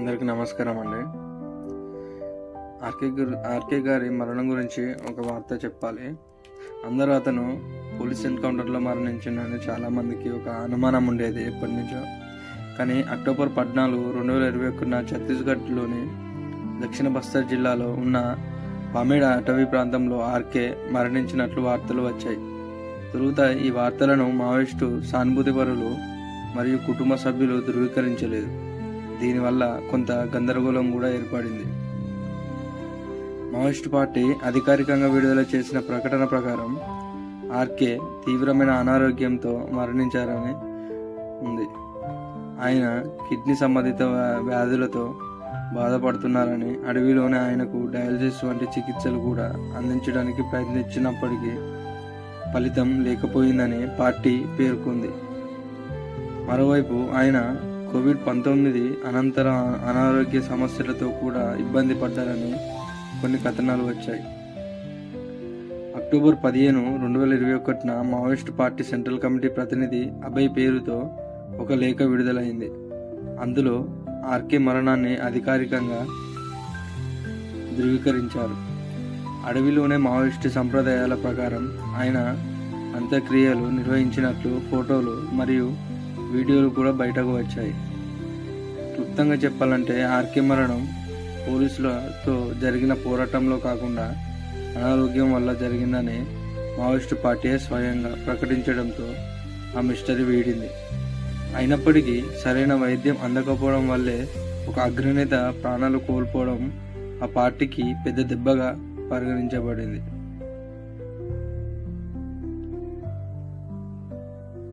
అందరికీ నమస్కారం అండి. ఆర్కే గారి మరణం గురించి ఒక వార్త చెప్పాలి. అందరూ అతను పోలీస్ ఎన్కౌంటర్లో మరణించిందని చాలామందికి ఒక అనుమానం ఉండేది ఎప్పటి నుంచో. కానీ అక్టోబర్ 14, 2021 ఛత్తీస్గఢ్లోని దక్షిణ బస్తర్ జిల్లాలో ఉన్న పామేడ అటవీ ప్రాంతంలో ఆర్కే మరణించినట్లు వార్తలు వచ్చాయి. తొలుత ఈ వార్తలను మావోయిస్టు సానుభూతిపరులు మరియు కుటుంబ సభ్యులు ధృవీకరించలేదు. దీనివల్ల కొంత గందరగోళం కూడా ఏర్పడింది. మావోయిస్టు పార్టీ అధికారికంగా విడుదల చేసిన ప్రకటన ప్రకారం ఆర్కే తీవ్రమైన అనారోగ్యంతో మరణించారని ఉంది. ఆయన కిడ్నీ సంబంధిత వ్యాధులతో బాధపడుతున్నారని, అడవిలోనే ఆయనకు డయాలసిస్ వంటి చికిత్సలు కూడా అందించడానికి ప్రయత్నించినప్పటికీ ఫలితం లేకపోయిందని పార్టీ పేర్కొంది. మరోవైపు ఆయన కోవిడ్-19 అనంతర అనారోగ్య సమస్యలతో కూడా ఇబ్బంది పడ్డారని కొన్ని కథనాలు వచ్చాయి. October 15, 2021 Maoist party central committee ప్రతినిధి అభయ్ పేరుతో ఒక లేఖ విడుదలైంది. అందులో ఆర్కే మరణాన్ని అధికారికంగా ధృవీకరించారు. అడవిలోనే మావోయిస్టు సంప్రదాయాల ప్రకారం ఆయన అంత్యక్రియలు నిర్వహించినట్లు ఫోటోలు మరియు వీడియోలు కూడా బయటకు వచ్చాయి. క్లుప్తంగా చెప్పాలంటే ఆర్కే మరణం పోలీసులతో జరిగిన పోరాటంలో కాకుండా అనారోగ్యం వల్ల జరిగిందని మావోయిస్టు పార్టీ స్వయంగా ప్రకటించడంతో ఆ మిస్టరీ వీడింది. అయినప్పటికీ సరైన వైద్యం అందకపోవడం వల్లే ఒక అగ్రనేత ప్రాణాలు కోల్పోవడం ఆ పార్టీకి పెద్ద దెబ్బగా పరిగణించబడింది.